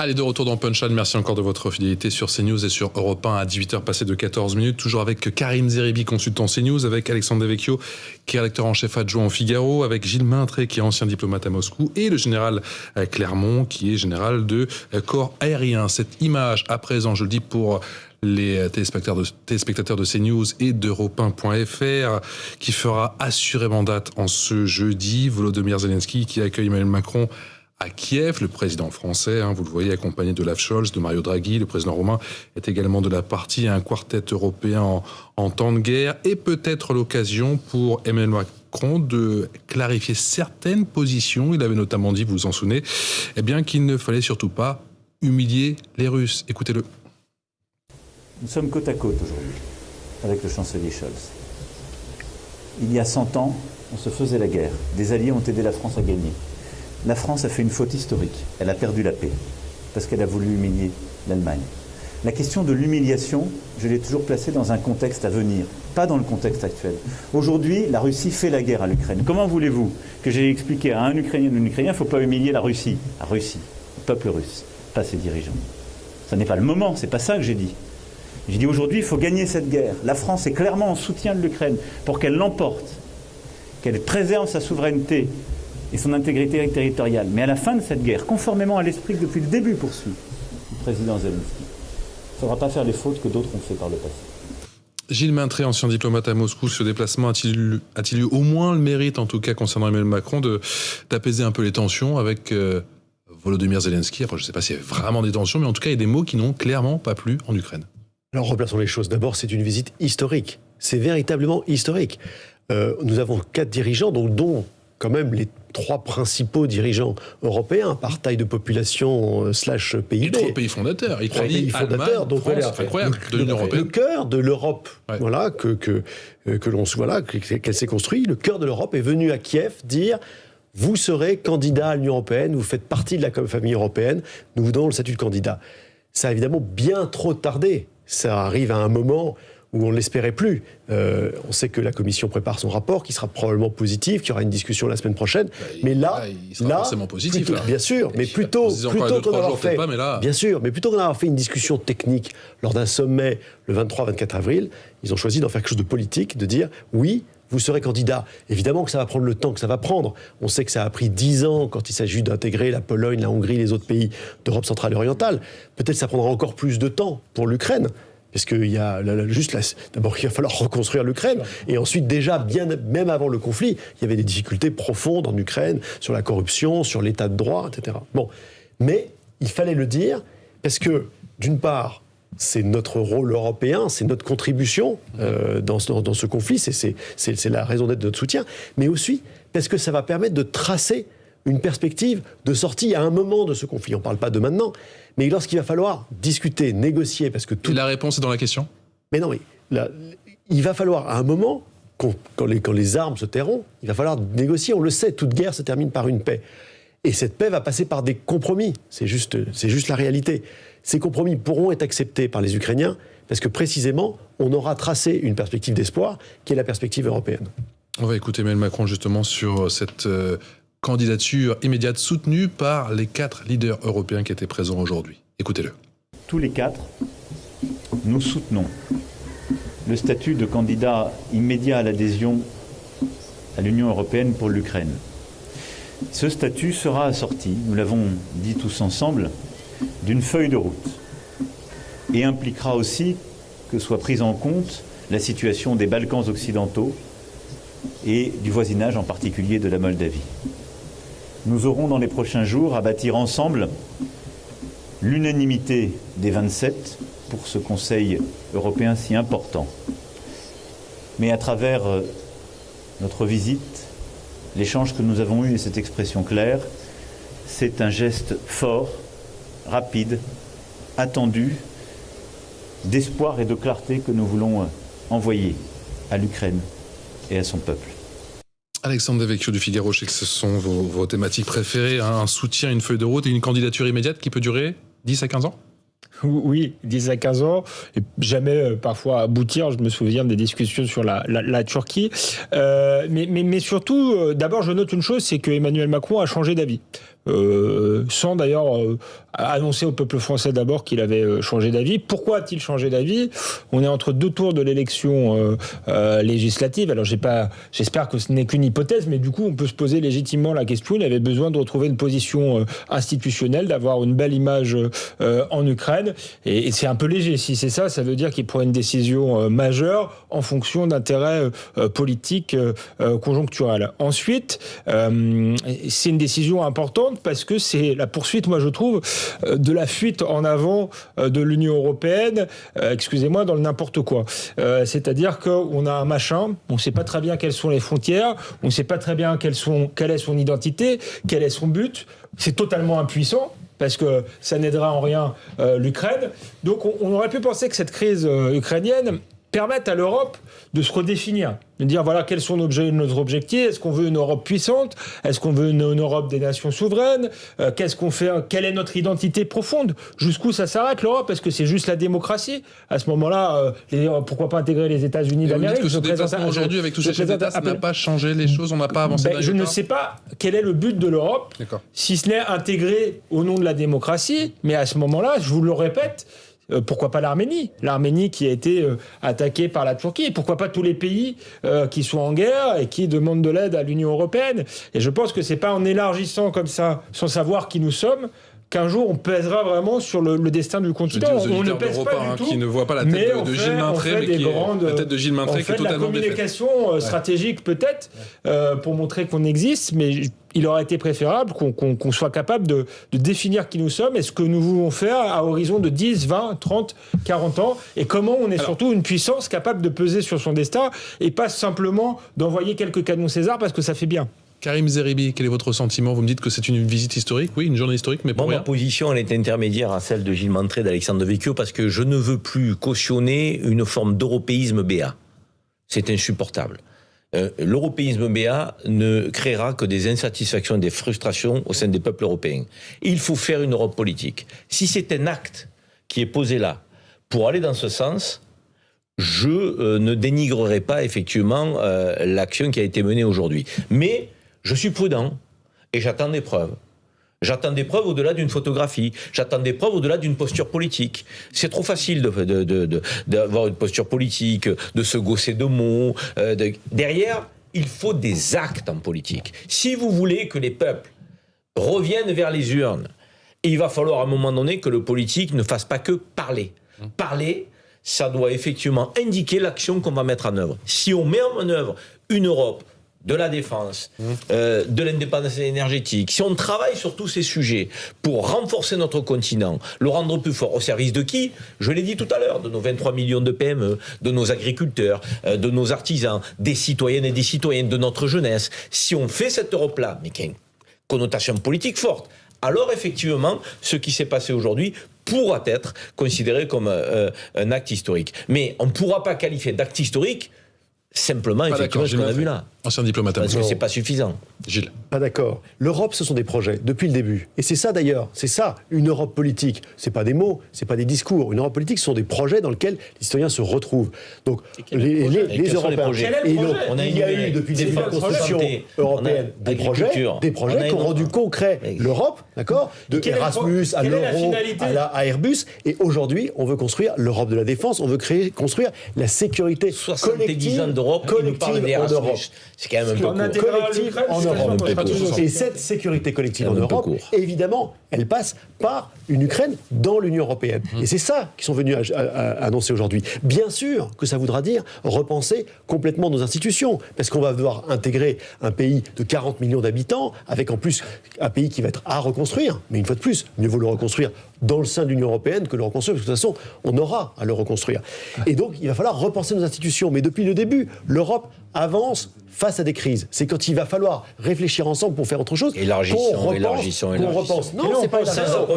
Allez, de retour dans Punchline. Merci encore de votre fidélité sur CNews et sur Europe 1 à 18h passées de 14 minutes. Toujours avec Karim Zeribi, consultant CNews, avec Alexandre Devecchio, qui est rédacteur en chef adjoint au Figaro, avec Gilles Maintré, qui est ancien diplomate à Moscou, et le général Clermont, qui est général de corps aérien. Cette image, à présent, je le dis pour les téléspectateurs de CNews et d'Europe 1.fr, qui fera assurément date en ce jeudi. Volodymyr Zelensky qui accueille Emmanuel Macron à Kiev, le président français, vous le voyez, accompagné de Olaf Scholz, de Mario Draghi. Le président roumain est également de la partie, un quartet européen en temps de guerre, et peut-être l'occasion pour Emmanuel Macron de clarifier certaines positions. Il avait notamment dit, vous vous en souvenez, qu'il ne fallait surtout pas humilier les Russes. Écoutez-le. Nous sommes côte à côte aujourd'hui avec le chancelier Scholz. Il y a 100 ans, on se faisait la guerre. Des alliés ont aidé la France à gagner. La France a fait une faute historique. Elle a perdu la paix parce qu'elle a voulu humilier l'Allemagne. La question de l'humiliation, je l'ai toujours placée dans un contexte à venir, pas dans le contexte actuel. Aujourd'hui, la Russie fait la guerre à l'Ukraine. Comment voulez-vous que j'ai expliqué à un Ukrainien ou une Ukrainienne, il ne faut pas humilier la Russie, le peuple russe, pas ses dirigeants. Ce n'est pas le moment, c'est pas ça que j'ai dit. J'ai dit aujourd'hui, il faut gagner cette guerre. La France est clairement en soutien de l'Ukraine pour qu'elle l'emporte, qu'elle préserve sa souveraineté et son intégrité territoriale. Mais à la fin de cette guerre, conformément à l'esprit que depuis le début poursuit le président Zelensky, il ne faudra pas faire les fautes que d'autres ont fait par le passé. Gilles Maintré, ancien diplomate à Moscou, ce déplacement a-t-il eu au moins le mérite, en tout cas concernant Emmanuel Macron, d'apaiser un peu les tensions avec Volodymyr Zelensky? Après, je ne sais pas s'il y avait vraiment des tensions, mais en tout cas, il y a des mots qui n'ont clairement pas plu en Ukraine. Alors, replaçons les choses. D'abord, c'est une visite historique. C'est véritablement historique. Nous avons 4 dirigeants, dont quand même les 3 principaux dirigeants européens par taille de population / PIB. Et 3 pays fondateurs. Italie, Allemagne, donc France, c'est incroyable, de l'Union européenne. Le cœur de l'Europe, voilà, qu'elle s'est construit, le cœur de l'Europe est venu à Kiev dire: vous serez candidat à l'Union européenne, vous faites partie de la famille européenne, nous vous donnons le statut de candidat. Ça a évidemment bien trop tardé. Ça arrive à un moment où on ne l'espérait plus. On sait que la Commission prépare son rapport, qui sera probablement positif, qu'il y aura une discussion la semaine prochaine. Mais là, il sera forcément positif. Plutôt, bien sûr, mais plutôt qu'on avoir fait, bien sûr, mais plutôt qu'on avoir fait une discussion technique lors d'un sommet le 23-24 avril, ils ont choisi d'en faire quelque chose de politique, de dire oui, vous serez candidat. Évidemment que ça va prendre le temps que ça va prendre. On sait que ça a pris 10 ans quand il s'agit d'intégrer la Pologne, la Hongrie, les autres pays d'Europe centrale et orientale. Peut-être que ça prendra encore plus de temps pour l'Ukraine. Parce qu'il y a d'abord, il va falloir reconstruire l'Ukraine. Et ensuite, déjà, même avant le conflit, il y avait des difficultés profondes en Ukraine, sur la corruption, sur l'état de droit, etc. Bon. Mais il fallait le dire, parce que, d'une part, c'est notre rôle européen, c'est notre contribution dans ce conflit, c'est la raison d'être de notre soutien, mais aussi parce que ça va permettre de tracer une perspective de sortie à un moment de ce conflit. On ne parle pas de maintenant, mais lorsqu'il va falloir discuter, négocier, parce que tout... La réponse est dans la question ? Mais non, il va falloir à un moment, quand les armes se tairont, il va falloir négocier. On le sait, toute guerre se termine par une paix. Et cette paix va passer par des compromis. C'est juste la réalité. Ces compromis pourront être acceptés par les Ukrainiens, parce que précisément, on aura tracé une perspective d'espoir, qui est la perspective européenne. On va écouter Emmanuel Macron justement sur cette candidature immédiate soutenue par les 4 leaders européens qui étaient présents aujourd'hui. Écoutez-le. Tous les 4, nous soutenons le statut de candidat immédiat à l'adhésion à l'Union européenne pour l'Ukraine. Ce statut sera assorti, nous l'avons dit tous ensemble, d'une feuille de route et impliquera aussi que soit prise en compte la situation des Balkans occidentaux et du voisinage en particulier de la Moldavie. Nous aurons dans les prochains jours à bâtir ensemble l'unanimité des 27 pour ce Conseil européen si important. Mais à travers notre visite, l'échange que nous avons eu et cette expression claire, c'est un geste fort, rapide, attendu, d'espoir et de clarté que nous voulons envoyer à l'Ukraine et à son peuple. Alexandre Devecchio du Figaro, je sais que ce sont vos thématiques préférées, un soutien, une feuille de route et une candidature immédiate qui peut durer 10 à 15 ans ? Oui, 10 à 15 ans, et jamais parfois aboutir. Je me souviens des discussions sur la Turquie. Mais surtout, d'abord, je note une chose, c'est que Emmanuel Macron a changé d'avis. sans d'ailleurs annoncer au peuple français d'abord qu'il avait changé d'avis. Pourquoi a-t-il changé d'avis ? On est entre 2 tours de l'élection législative. Alors j'espère que ce n'est qu'une hypothèse, mais du coup on peut se poser légitimement la question. Il avait besoin de retrouver une position institutionnelle, d'avoir une belle image en Ukraine. Et c'est un peu léger. Si c'est ça, ça veut dire qu'il prend une décision majeure en fonction d'intérêts politiques conjoncturels. Ensuite, c'est une décision importante parce que c'est la poursuite, moi je trouve, de la fuite en avant de l'Union européenne, excusez-moi, dans le n'importe quoi. C'est-à-dire qu'on a un machin, on ne sait pas très bien quelles sont les frontières, on ne sait pas très bien quelle est son identité, quel est son but. C'est totalement impuissant, parce que ça n'aidera en rien l'Ukraine. Donc on aurait pu penser que cette crise ukrainienne permette à l'Europe de se redéfinir, de dire voilà quels sont nos objectifs, est-ce qu'on veut une Europe puissante, est-ce qu'on veut une Europe des nations souveraines, qu'est-ce qu'on fait, quelle est notre identité profonde, jusqu'où ça s'arrête l'Europe, est-ce que c'est juste la démocratie ? À ce moment-là, pourquoi pas intégrer les États-Unis d'Amérique ? Aujourd'hui, avec tous ces chefs d'État, ça n'a pas changé les choses, on n'a pas avancé. Je ne sais pas quel est le but de l'Europe, si ce n'est intégrer au nom de la démocratie, mais à ce moment-là, je vous le répète, pourquoi pas l'Arménie ? L'Arménie qui a été attaquée par la Turquie. Pourquoi pas tous les pays qui sont en guerre et qui demandent de l'aide à l'Union européenne ? Et je pense que c'est pas en élargissant comme ça, sans savoir qui nous sommes, qu'un jour on pèsera vraiment sur le destin du continent. On ne pèse pas du tout, qui ne voit pas la tête de Gilles Maintré, mais qui est la tête de Gilles Maintré qui est totalement défaite. La communication stratégique peut-être pour montrer qu'on existe, mais il aurait été préférable qu'on soit capable de définir qui nous sommes et ce que nous voulons faire à horizon de 10, 20, 30, 40 ans, et comment on est surtout une puissance capable de peser sur son destin et pas simplement d'envoyer quelques canons César parce que ça fait bien. Karim Zeribi, quel est votre sentiment ? Vous me dites que c'est une visite historique, oui, une journée historique, mais pour rien. Ma position, elle est intermédiaire à celle de Gilles Maintré et d'Alexandre Devecchio, parce que je ne veux plus cautionner une forme d'européisme béat. C'est insupportable. L'européisme béat ne créera que des insatisfactions et des frustrations au sein des peuples européens. Il faut faire une Europe politique. Si c'est un acte qui est posé là pour aller dans ce sens, je ne dénigrerai pas effectivement l'action qui a été menée aujourd'hui. Mais je suis prudent et j'attends des preuves. J'attends des preuves au-delà d'une photographie. J'attends des preuves au-delà d'une posture politique. C'est trop facile d'avoir une posture politique, de se gausser de mots. Derrière, il faut des actes en politique. Si vous voulez que les peuples reviennent vers les urnes, il va falloir à un moment donné que le politique ne fasse pas que parler. Parler, ça doit effectivement indiquer l'action qu'on va mettre en œuvre. Si on met en œuvre une Europe de la défense, de l'indépendance énergétique, si on travaille sur tous ces sujets pour renforcer notre continent, le rendre plus fort, au service de qui ? Je l'ai dit tout à l'heure, de nos 23 millions de PME, de nos agriculteurs, de nos artisans, des citoyennes et des citoyens, de notre jeunesse. Si on fait cette Europe-là, mais qui a une connotation politique forte, alors effectivement, ce qui s'est passé aujourd'hui pourra être considéré comme un acte historique. Mais on ne pourra pas qualifier d'acte historique simplement, effectivement, ce qu'on a vu là. Ancien diplomate. Parce que c'est pas suffisant. Gilles. Pas d'accord. L'Europe, ce sont des projets, depuis le début. Et c'est ça d'ailleurs, c'est ça, une Europe politique. C'est pas des mots, c'est pas des discours. Une Europe politique, ce sont des projets dans lesquels les citoyens se retrouvent. Donc, les Européens. Il y a eu, depuis le début de la construction européenne, des projets qui ont rendu concret l'Europe, d'accord ? De Erasmus à l'euro, à Airbus. Et aujourd'hui, on veut construire l'Europe de la défense, on veut construire la sécurité collective ans d'Europe, en Europe. C'est quand même un peu court. Collective en Europe. Et cette sécurité collective en Europe, évidemment, elle passe par une Ukraine dans l'Union européenne. Et c'est ça qu'ils sont venus annoncer aujourd'hui. Bien sûr que ça voudra dire repenser complètement nos institutions, parce qu'on va devoir intégrer un pays de 40 millions d'habitants, avec en plus un pays qui va être à reconstruire. Mais une fois de plus, mieux vaut le reconstruire dans le sein de l'Union européenne que le reconstruire, parce que de toute façon, on aura à le reconstruire. Et donc, il va falloir repenser nos institutions. Mais depuis le début, l'Europe avance face à des crises. C'est quand il va falloir réfléchir ensemble pour faire autre chose élargissons. qu'on repense. Non, c'est pas élargissant.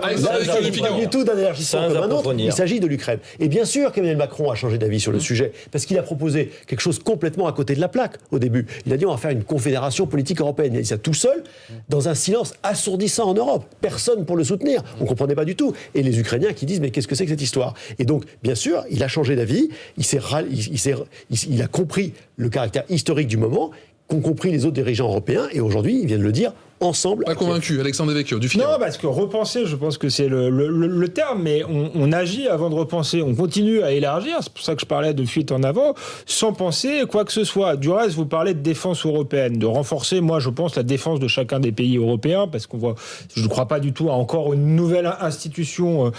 Il ne s'agit pas du tout d'un élargissement comme un autre. Il s'agit de l'Ukraine. Et bien sûr qu'Emmanuel Macron a changé d'avis sur le sujet, parce qu'il a proposé quelque chose complètement à côté de la plaque au début. Il a dit on va faire une confédération politique européenne. Il a dit ça tout seul, dans un silence assourdissant en Europe. Personne pour le soutenir. On ne comprenait pas du tout. Et les Ukrainiens qui disent mais qu'est-ce que c'est que cette histoire ? Et donc, bien sûr, il a changé d'avis. Il a compris le caractère historique du moment, qu'ont compris les autres dirigeants européens, et aujourd'hui, ils viennent le dire ensemble. Pas convaincu, Alexandre Devecchio, du Figaro. Non, parce que repenser, je pense que c'est le terme, mais on agit avant de repenser. On continue à élargir, c'est pour ça que je parlais de fuite en avant, sans penser quoi que ce soit. Du reste, vous parlez de défense européenne, de renforcer, moi je pense, la défense de chacun des pays européens, parce qu'on voit, je ne crois pas du tout à encore une nouvelle institution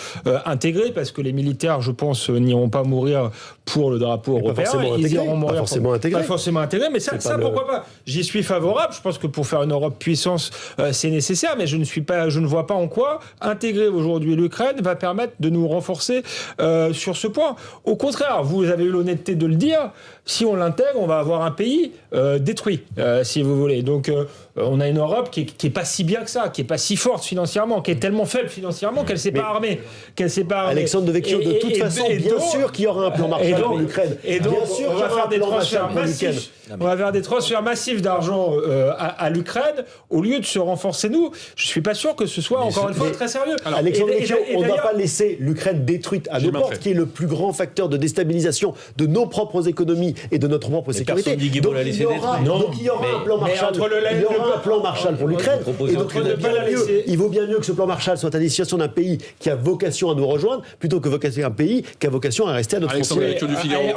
intégrée, parce que les militaires, je pense, n'iront pas mourir pour le drapeau européen. Ils iront mourir pas forcément intégrés, mais ça pourquoi pas. J'y suis favorable. Je pense que pour faire une Europe puissance, c'est nécessaire, mais je ne vois pas en quoi intégrer aujourd'hui l'Ukraine va permettre de nous renforcer sur ce point. Au contraire, vous avez eu l'honnêteté de le dire, si on l'intègre, on va avoir un pays détruit, si vous voulez. Donc, on a une Europe qui est pas si bien que ça, qui est pas si forte financièrement, qui est tellement faible financièrement qu'elle s'est pas armée. Alexandre Devecchio, de toute façon, bien sûr qu'il y aura un plan Marshall pour l'Ukraine. Et donc, on va faire des transferts massifs. On va faire des transferts massifs d'argent à l'Ukraine au lieu de se renforcer nous. Je suis pas sûr que ce soit encore une fois très sérieux. Alors, Alexandre Devecchio, on ne va pas laisser l'Ukraine détruite à nos portes, qui est le plus grand facteur de déstabilisation de nos propres économies et de notre propre sécurité. Donc il y aura un plan Marshall. Il y aura un plan Marshall pour l'Ukraine. Et donc il vaut bien mieux que ce plan Marshall soit à destination d'un pays qui a vocation à nous rejoindre plutôt que vocation à un pays qui a vocation à rester à notre frontière.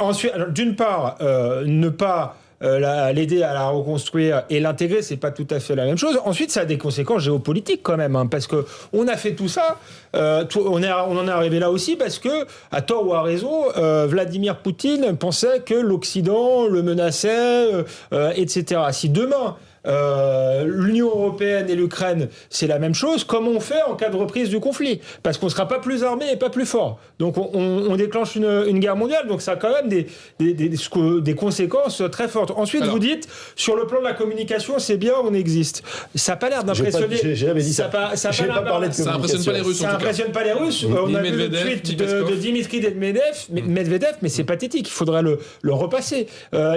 Ensuite, d'une part, ne pas l'aider à la reconstruire et l'intégrer, c'est pas tout à fait la même chose. Ensuite, ça a des conséquences géopolitiques quand même, parce que on a fait tout ça, on en est arrivé là aussi parce que, à tort ou à raison, Vladimir Poutine pensait que l'Occident le menaçait, etc. Si demain l'Union européenne et l'Ukraine, c'est la même chose. Comment on fait en cas de reprise du conflit? Parce qu'on ne sera pas plus armé et pas plus fort. Donc on déclenche une guerre mondiale. Donc ça a quand même des conséquences très fortes. Ensuite, vous dites, sur le plan de la communication, c'est bien, on existe. Ça n'a pas l'air d'impressionner. J'ai jamais dit ça. Ça n'impressionne pas les Russes. Ça n'impressionne pas les Russes. On a vu le tweet de Dimitri Medvedev, mais c'est pathétique. Il faudrait le repasser.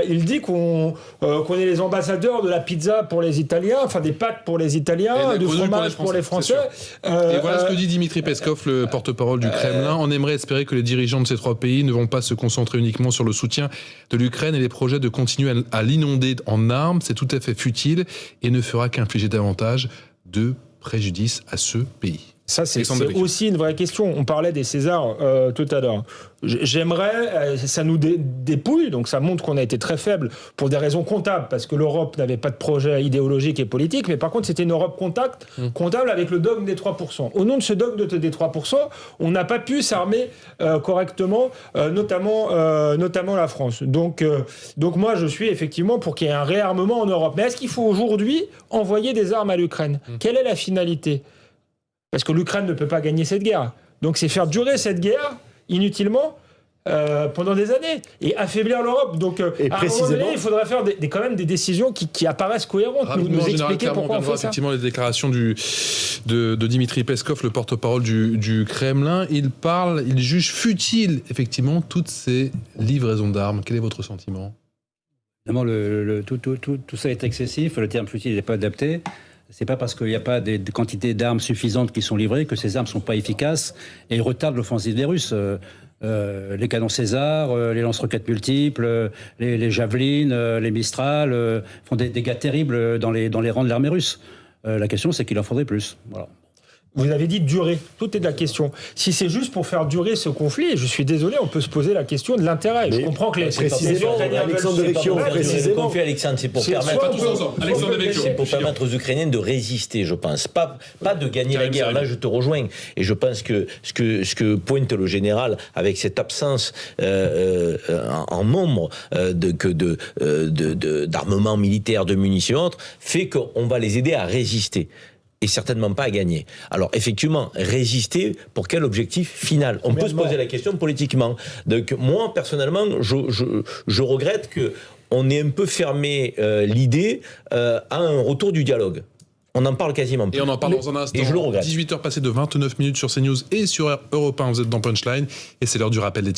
Il dit qu'on est les ambassadeurs de la pizza pour les Italiens, enfin des pâtes pour les Italiens, du fromage pour les Français. Et voilà ce que dit Dimitri Peskov, le porte-parole du Kremlin. On aimerait espérer que les dirigeants de ces trois pays ne vont pas se concentrer uniquement sur le soutien de l'Ukraine et les projets de continuer à l'inonder en armes. C'est tout à fait futile et ne fera qu'infliger davantage de préjudice à ce pays. Ça, c'est aussi une vraie question. On parlait des Césars tout à l'heure. J'aimerais, ça nous dépouille, donc ça montre qu'on a été très faible pour des raisons comptables, parce que l'Europe n'avait pas de projet idéologique et politique, mais par contre, c'était une Europe comptable avec le dogme des 3%. Au nom de ce dogme des 3%, on n'a pas pu s'armer correctement, notamment la France. Donc moi, je suis effectivement pour qu'il y ait un réarmement en Europe. Mais est-ce qu'il faut aujourd'hui envoyer des armes à l'Ukraine? Quelle est la finalité? Parce que l'Ukraine ne peut pas gagner cette guerre. Donc c'est faire durer cette guerre inutilement pendant des années et affaiblir l'Europe. Donc à un moment donné, il faudrait faire quand même des décisions qui apparaissent cohérentes, nous expliquer pourquoi on fait ça. Effectivement, les déclarations de Dimitri Peskov, le porte-parole du Kremlin, il juge futile effectivement toutes ces livraisons d'armes. Quel est votre sentiment? Évidemment, tout ça est excessif, le terme futile n'est pas adapté. C'est pas parce qu'il n'y a pas des quantités d'armes suffisantes qui sont livrées que ces armes ne sont pas efficaces et retardent l'offensive des Russes. Les canons César, les lance-roquettes multiples, les javelines, les Mistral font des dégâts terribles dans les rangs de l'armée russe. La question, c'est qu'il en faudrait plus. Voilà. Vous avez dit durer. Tout est de la question. Si c'est juste pour faire durer ce conflit, je suis désolé, on peut se poser la question de l'intérêt. Je comprends que les Ukrainiens Alexandre Devecchio, c'est pour permettre aux Ukrainiens de résister, je pense. Pas de gagner la guerre. Là, je te rejoins. Et je pense que ce que pointe le général avec cette absence en nombre d'armement militaire, de munitions et autres, fait qu'on va les aider à résister. Et certainement pas à gagner. Alors effectivement, résister pour quel objectif final? On peut se poser la question politiquement. Donc moi personnellement, je regrette que on ait un peu fermé l'idée à un retour du dialogue. On en parle quasiment plus. Et on en parle dans un instant. Et je le regrette. 18h passées de 29 minutes sur CNews et sur Europe 1. Vous êtes dans Punchline et c'est l'heure du rappel des titres.